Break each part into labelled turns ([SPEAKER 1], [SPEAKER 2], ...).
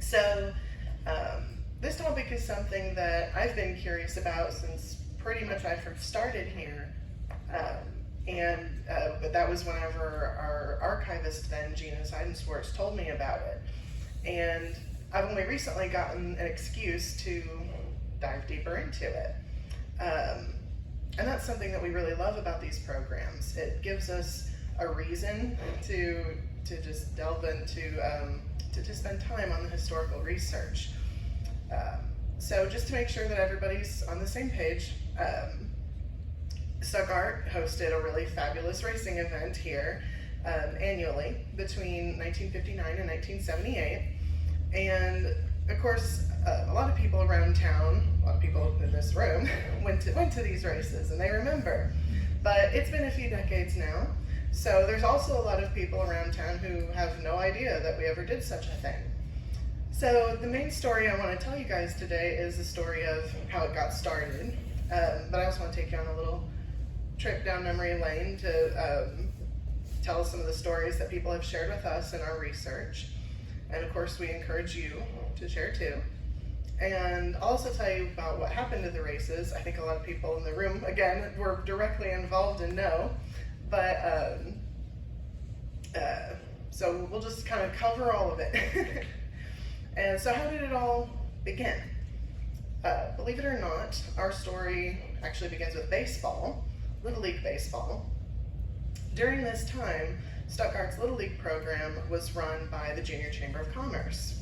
[SPEAKER 1] So this topic is something that I've been curious about since pretty much I first started here. But that was whenever our archivist then, Gina Seidenswartz, told me about it. And I've only recently gotten an excuse to dive deeper into it. And that's something that we really love about these programs. It gives us a reason to just delve into, to just spend time on the historical research. So just to make sure that everybody's on the same page, Stuttgart hosted a really fabulous racing event here annually between 1959 and 1978. And of course, a lot of people around town, a lot of people in this room, went to these races and they remember. But it's been a few decades now, so there's also a lot of people around town who have no idea that we ever did such a thing. So the main story I want to tell you guys today is the story of how it got started, but I also want to take you on a little trip down memory lane to tell some of the stories that people have shared with us in our research. And of course, we encourage you to share too. And I'll also tell you about what happened to the races. I think a lot of people in the room, again, were directly involved and know, but so we'll just kind of cover all of it. And so how did it all begin? Believe it or not, our story actually begins with baseball, Little League baseball. During this time, Stuttgart's Little League program was run by the Junior Chamber of Commerce.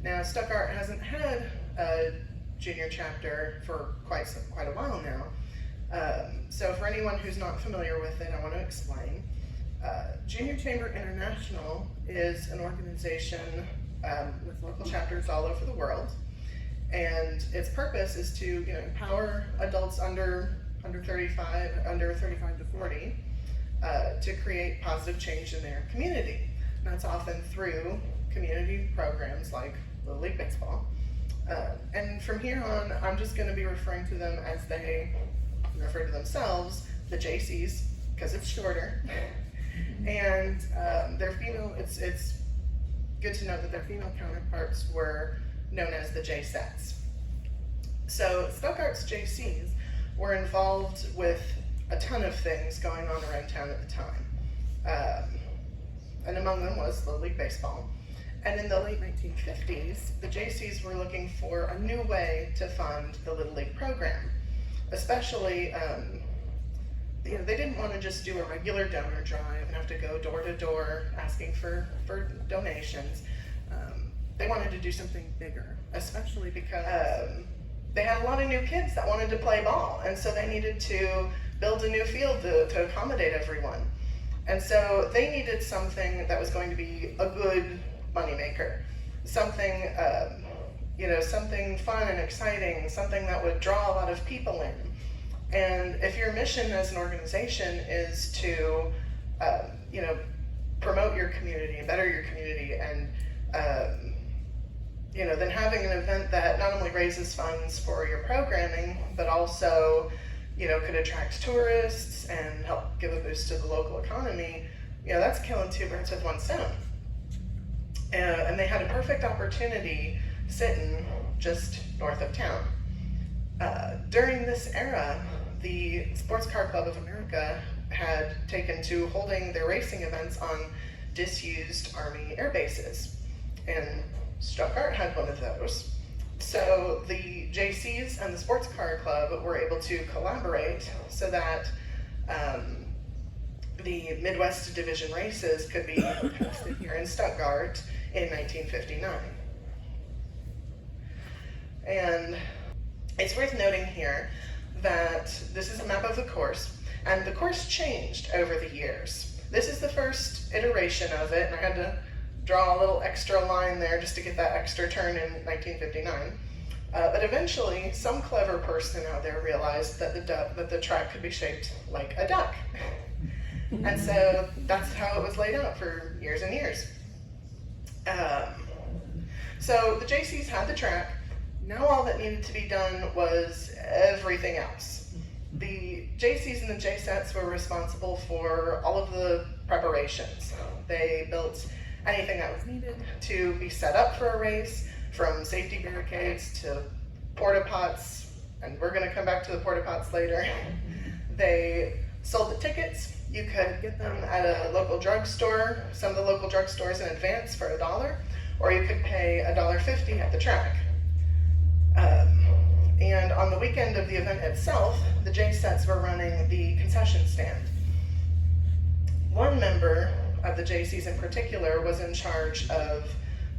[SPEAKER 1] Now, Stuttgart hasn't had a junior chapter for quite a while now. So for anyone who's not familiar with it, I want to explain. Junior Chamber International is an organization with local chapters all over the world, and its purpose is to empower adults under 35 to 40 to create positive change in their community. And that's often through community programs like Little League Baseball. And from here on, I'm just going to be referring to them as they refer to themselves, the JCs, because it's shorter. And their female, it's good to know that their female counterparts were known as the JSETs. So Stuttgart's JCs were involved with a ton of things going on around town at the time. And among them was Little League Baseball. And in the late 1950s, the JCs were looking for a new way to fund the Little League program. Especially, they didn't want to just do a regular donor drive and have to go door to door asking for donations. They wanted to do something bigger, especially because they had a lot of new kids that wanted to play ball, and so they needed to build a new field to accommodate everyone. And so they needed something that was going to be a good moneymaker, something something fun and exciting, something that would draw a lot of people in. And if your mission as an organization is to promote your community and better your community, and then having an event that not only raises funds for your programming, but also could attract tourists and help give a boost to the local economy, that's killing two birds with one stone. And they had a perfect opportunity sitting just north of town. During this era, the Sports Car Club of America had taken to holding their racing events on disused Army air bases, and Stuttgart had one of those. So the JCs and the Sports Car Club were able to collaborate so that the Midwest Division races could be hosted here in Stuttgart in 1959. And it's worth noting here that this is a map of the course, and the course changed over the years. This is the first iteration of it, and I had to draw a little extra line there just to get that extra turn in 1959. But eventually, some clever person out there realized that the track could be shaped like a duck. And so that's how it was laid out for years and years. So the JCs had the track. Now all that needed to be done was everything else. The JCs and the JSETs were responsible for all of the preparations. They built anything that was needed to be set up for a race, from safety barricades to porta pots, and we're going to come back to the porta pots later. They sold the tickets. You could get them at a local drugstore, some of the local drugstores in advance for $1, or you could pay $1.50 at the track. And on the weekend of the event itself, the J-Sets were running the concession stand. One member of the JCs in particular was in charge of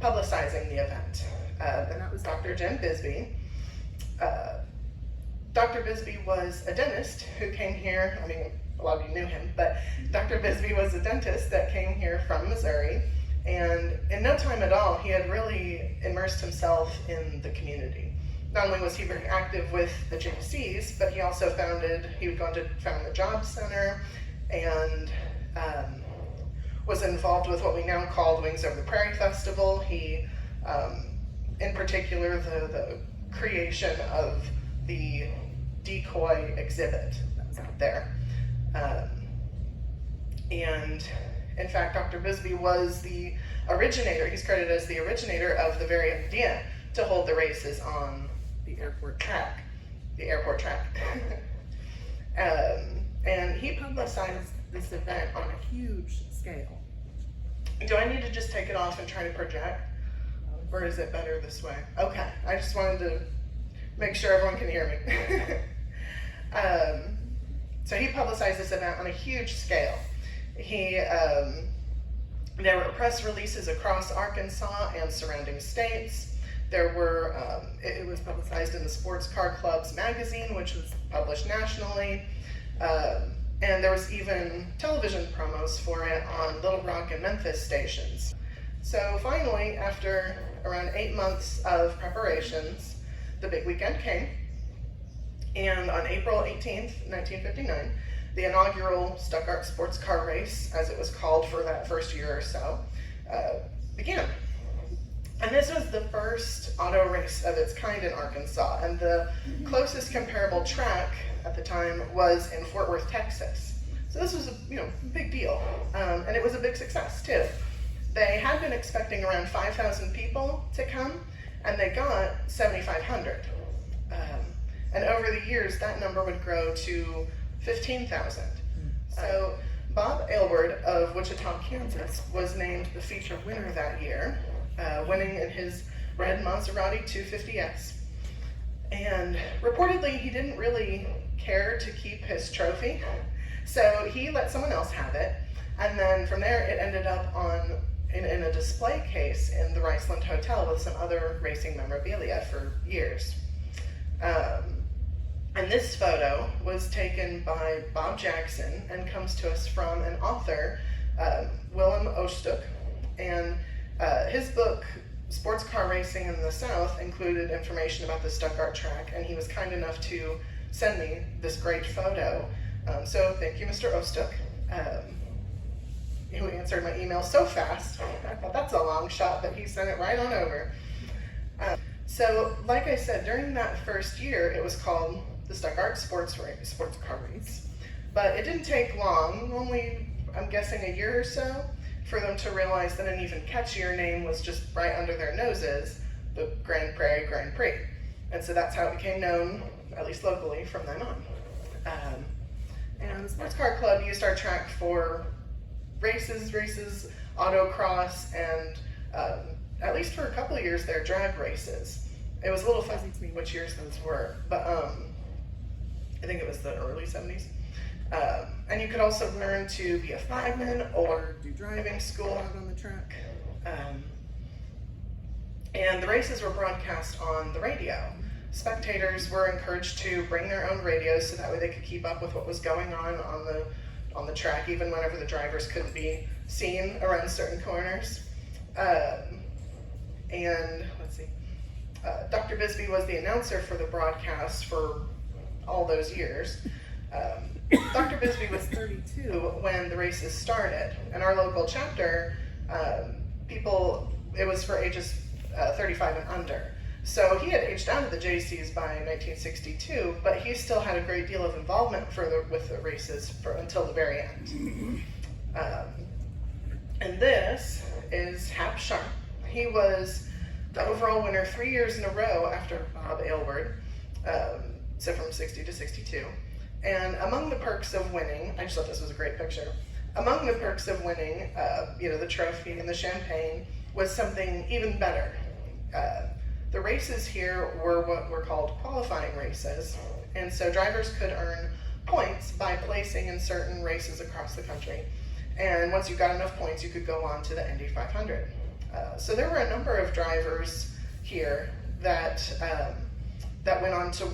[SPEAKER 1] publicizing the event, and that was Dr. Jim Bisbee. Dr. Bisbee was a dentist who came here. I mean, a lot of you knew him, but Dr. Bisbee was a dentist that came here from Missouri, and in no time at all, he had really immersed himself in the community. Not only was he very active with the JCs, but he also he would go on to found the Job Center, and was involved with what we now call the Wings Over the Prairie Festival. He, in particular, the creation of the decoy exhibit that was out there. And in fact, Dr. Bisbee was the originator, he's credited as the originator of the very idea to hold the races on the airport track. And he publicized this event on a huge scale. Do I need to just take it off and try to project? Or is it better this way? Okay, I just wanted to make sure everyone can hear me. So he publicized this event on a huge scale. There were press releases across Arkansas and surrounding states. There were, it was publicized in the Sports Car Club's magazine, which was published nationally. And there was even television promos for it on Little Rock and Memphis stations. So finally, after around 8 months of preparations, the big weekend came. And on April 18th, 1959, the inaugural Stuttgart sports car race, as it was called for that first year or so, began. And this was the first auto race of its kind in Arkansas, and the closest comparable track at the time was in Fort Worth, Texas. So this was a big deal, and it was a big success too. They had been expecting around 5,000 people to come, and they got 7,500. And over the years, that number would grow to 15,000. So Bob Aylward of Wichita, Kansas, was named the feature winner that year, winning in his red Maserati 250S. And reportedly, he didn't really care to keep his trophy, so he let someone else have it. And then from there, it ended up in a display case in the Riceland Hotel with some other racing memorabilia for years. And this photo was taken by Bob Jackson and comes to us from an author, Willem Oosthoek. And his book, Sports Car Racing in the South, included information about the Stuttgart track, and he was kind enough to send me this great photo. So thank you, Mr. Oosthoek, who answered my email so fast. I thought that's a long shot, but he sent it right on over. So like I said, during that first year, it was called the Stuttgart Sports Car Race. But it didn't take long, only, I'm guessing, a year or so, for them to realize that an even catchier name was just right under their noses, the Grand Prairie Grand Prix. And so that's how it became known, at least locally, from then on. And the Sports Car Club used our track for races, autocross, and at least for a couple of years there, drag races. It was a little fuzzy to me which years those were, but I think it was the early 70s. And you could also learn to be a fireman or do driving school out on the track. And the races were broadcast on the radio. Spectators were encouraged to bring their own radios so that way they could keep up with what was going on the track, even whenever the drivers couldn't be seen around certain corners. And let's see, Dr. Bisbee was the announcer for the broadcast for all those years. Dr. Bisbee was 32 when the races started, and our local chapter, it was for ages 35 and under. So he had aged out of the JCs by 1962, but he still had a great deal of involvement with the races until the very end. And this is Hap Sharp. He was the overall winner 3 years in a row after Bob Aylward, so from 60 to 62. And among the perks of winning, I just thought this was a great picture. Among the perks of winning, the trophy and the champagne was something even better. The races here were what were called qualifying races, and so drivers could earn points by placing in certain races across the country. And once you got enough points, you could go on to the Indy 500. So there were a number of drivers here that went on to,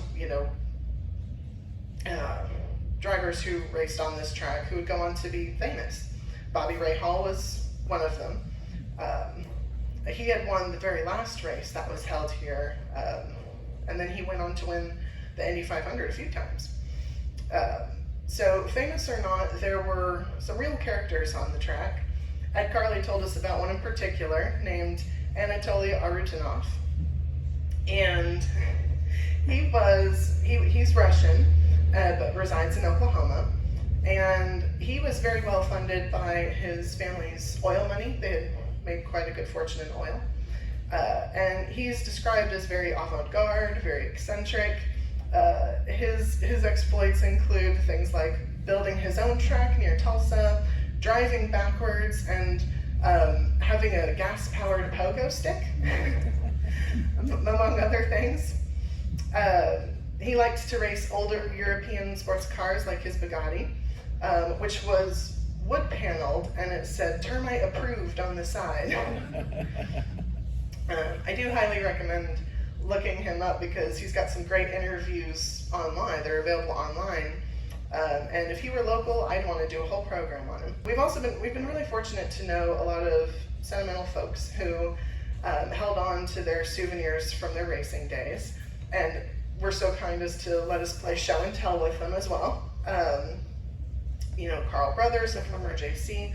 [SPEAKER 1] drivers who raced on this track who would go on to be famous. Bobby Ray Hall was one of them. He had won the very last race that was held here, and then he went on to win the Indy 500 a few times. So famous or not, there were some real characters on the track. Ed Carley told us about one in particular named Anatoly Arutinov. And he's Russian, but resides in Oklahoma. And he was very well funded by his family's oil money. They had made quite a good fortune in oil. And he's described as very avant-garde, very eccentric. His exploits include things like building his own track near Tulsa, driving backwards, and having a gas-powered pogo stick, among other things. He liked to race older European sports cars like his Bugatti, which was wood-paneled, and it said "termite approved" on the side. I do highly recommend looking him up because he's got some great interviews online. They're available online. And if he were local, I'd want to do a whole program on him. We've been really fortunate to know a lot of sentimental folks who held on to their souvenirs from their racing days, and were so kind as to let us play show and tell with them as well. Carl Brothers, a former JC,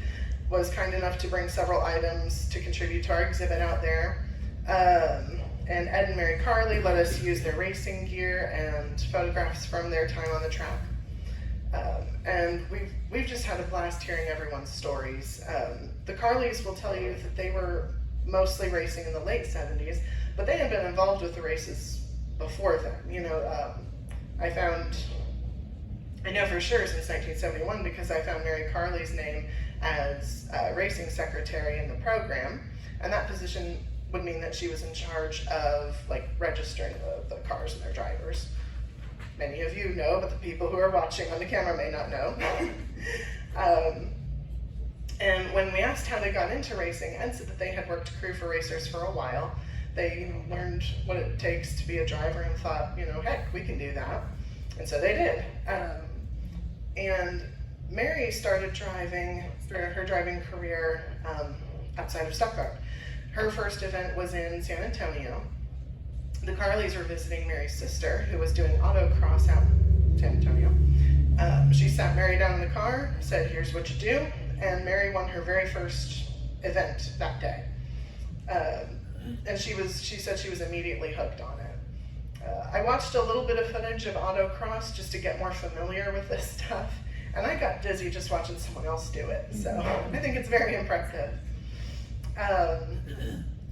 [SPEAKER 1] was kind enough to bring several items to contribute to our exhibit out there. And Ed and Mary Carley let us use their racing gear and photographs from their time on the track. And we've just had a blast hearing everyone's stories. The Carleys will tell you that they were mostly racing in the late 70s, but they had been involved with the races before then. I know for sure since 1971 because I found Mary Carley's name as racing secretary in the program, and that position would mean that she was in charge of registering the cars and their drivers. Many of you know, but the people who are watching on the camera may not know. And when we asked how they got into racing, Ed said that they had worked crew for racers for a while. They learned what it takes to be a driver and thought, heck, we can do that. And so they did. And Mary started driving for her driving career outside of Stuttgart. Her first event was in San Antonio. The Carleys were visiting Mary's sister, who was doing autocross out in San Antonio. She sat Mary down in the car, said, "Here's what you do," and Mary won her very first event that day. And she said she was immediately hooked on it. I watched a little bit of footage of autocross just to get more familiar with this stuff, and I got dizzy just watching someone else do it. So I think it's very impressive.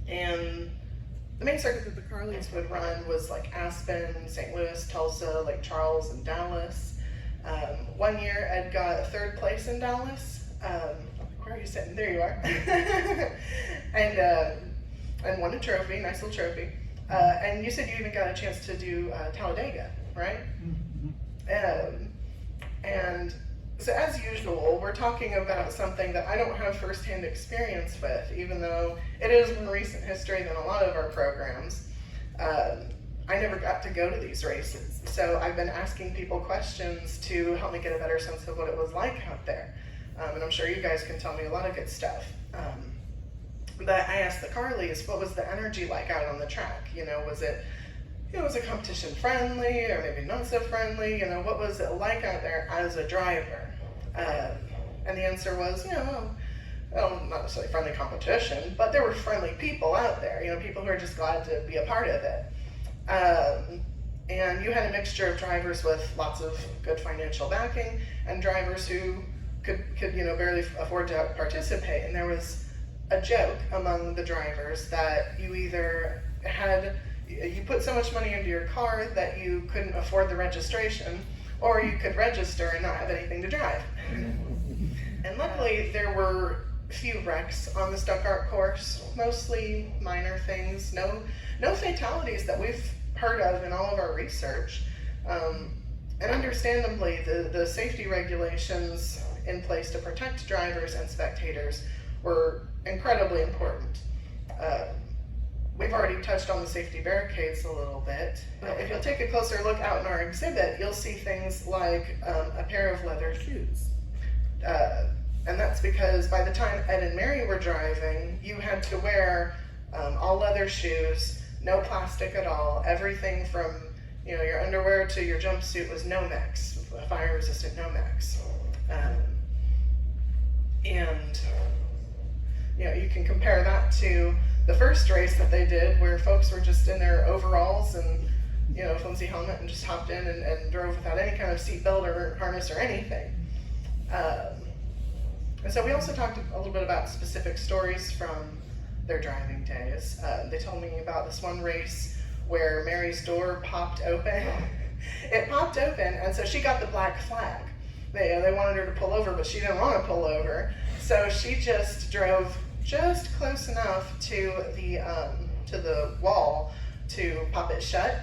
[SPEAKER 1] And the main circuit that the Carleys would run was Aspen, St. Louis, Tulsa, Lake Charles, and Dallas. One year Ed got third place in Dallas. Where are you sitting? There you are. And won a trophy, nice little trophy. And you said you even got a chance to do Talladega, right? And so as usual, we're talking about something that I don't have firsthand experience with, even though it is more recent history than a lot of our programs. I never got to go to these races, so I've been asking people questions to help me get a better sense of what it was like out there. And I'm sure you guys can tell me a lot of good stuff. But I asked the Carleys, what was the energy like out on the track? Was it competition friendly or maybe not so friendly? What was it like out there as a driver? And the answer was, not necessarily friendly competition, but there were friendly people out there, people who are just glad to be a part of it. And you had a mixture of drivers with lots of good financial backing and drivers who could barely afford to participate. And there was a joke among the drivers that you either you put so much money into your car that you couldn't afford the registration, or you could register and not have anything to drive. And luckily, there were few wrecks on the Stuttgart course, mostly minor things, no fatalities that we've heard of in all of our research. And understandably, the safety regulations in place to protect drivers and spectators were incredibly important. We've already touched on the safety barricades a little bit. If you'll take a closer look out in our exhibit, you'll see things like a pair of leather shoes. And that's because by the time Ed and Mary were driving, you had to wear all leather shoes, no plastic at all. Everything from your underwear to your jumpsuit was Nomex, fire-resistant Nomex. And you can compare that to the first race that they did, where folks were just in their overalls and flimsy helmet and just hopped in and drove without any kind of seatbelt or harness or anything. And so we also talked a little bit about specific stories from their driving days. They told me about this one race where Mary's door popped open. It popped open, and so she got the black flag. They wanted her to pull over, but she didn't want to pull over. So she just drove just close enough to the wall to pop it shut.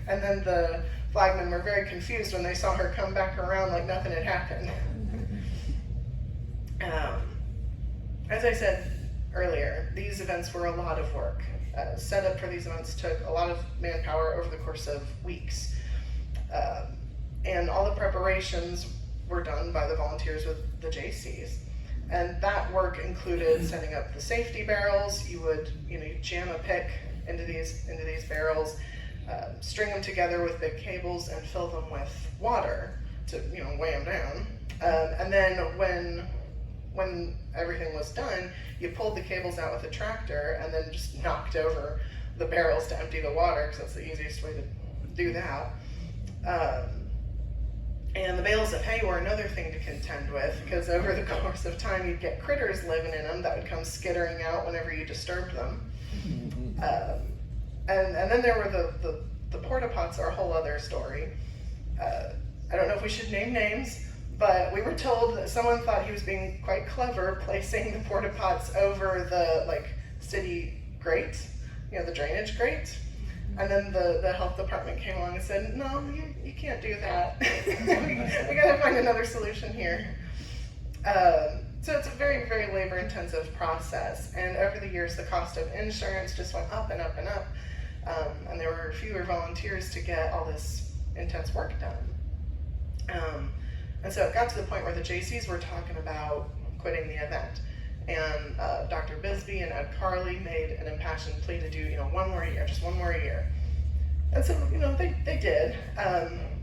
[SPEAKER 1] And then the flagmen were very confused when they saw her come back around like nothing had happened. As I said earlier, these events were a lot of work. Setup for these events took a lot of manpower over the course of weeks. And all the preparations were done by the volunteers with the JCs. And that work included setting up the safety barrels. You would jam a pick into these barrels, string them together with big cables, and fill them with water to weigh them down. And then when everything was done, you pulled the cables out with a tractor and then just knocked over the barrels to empty the water, because that's the easiest way to do that. And the bales of hay were another thing to contend with, because over the course of time you'd get critters living in them that would come skittering out whenever you disturbed them. And then there were the porta pots, are a whole other story. I don't know if we should name names, but we were told that someone thought he was being quite clever placing the porta pots over the city grate, the drainage grate. And then the health department came along and said, no, you can't do that. we gotta find another solution here. So it's a very, very labor intensive process. And over the years, the cost of insurance just went up and up and up. And there were fewer volunteers to get all this intense work done. And so it got to the point where the JCs were talking about quitting the event. And Dr. Bisbee and Ed Carley made an impassioned plea to do, one more year, just one more year. And so, they did,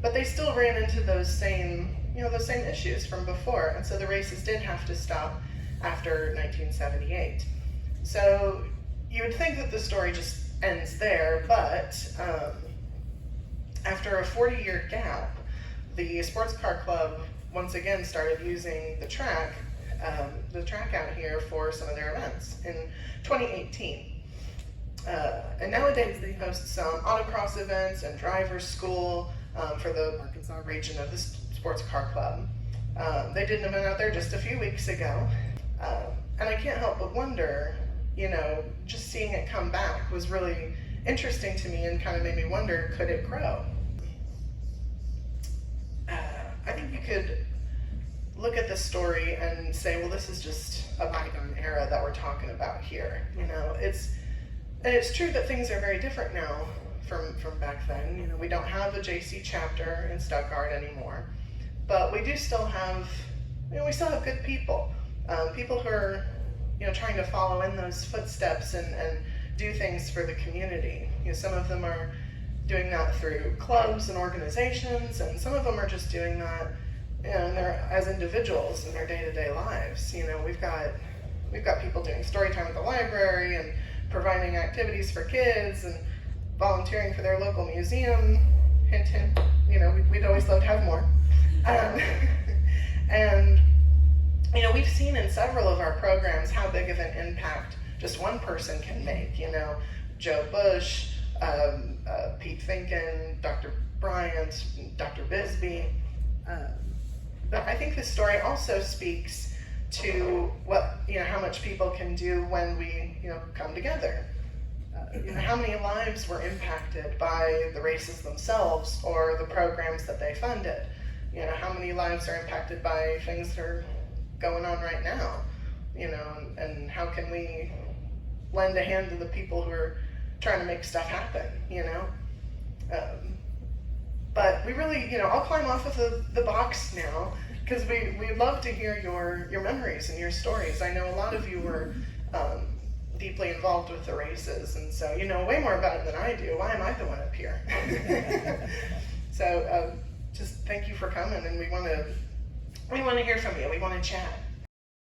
[SPEAKER 1] but they still ran into those same issues from before. And so the races did have to stop after 1978. So you would think that the story just ends there, but after a 40-year gap, the sports car club once again started using the track out here for some of their events in 2018. And nowadays they host some autocross events and driver's school for the Arkansas region of the sports car club. They did an event out there just a few weeks ago. And I can't help but wonder, just seeing it come back was really interesting to me and kind of made me wonder, could it grow? I think you could look at this story and say, well, this is just a bygone era that we're talking about here. It's true that things are very different now from back then. We don't have a JC chapter in Stuttgart anymore, but we do still have, we still have good people, people who are, trying to follow in those footsteps and do things for the community. Some of them are doing that through clubs and organizations, and some of them are just doing that as individuals in their day-to-day lives. We've got people doing story time at the library and providing activities for kids and volunteering for their local museum. Hint, hint. We'd always love to have more. And you know, we've seen in several of our programs how big of an impact just one person can make. You know, Joe Bush, Pete Finken, Dr. Bryant, Dr. Bisbee. But I think this story also speaks to what, you know, how much people can do when we, you know, come together. You know, how many lives were impacted by the races themselves or the programs that they funded? You know, how many lives are impacted by things that are going on right now? You know, and how can we lend a hand to the people who are trying to make stuff happen, you know? But we really, you know, I'll climb off of the box now, because we'd love to hear your memories and your stories. I know a lot of you were deeply involved with the races, and so you know way more about it than I do. Why am I the one up here? So just thank you for coming, and we want to hear from you. We want to chat.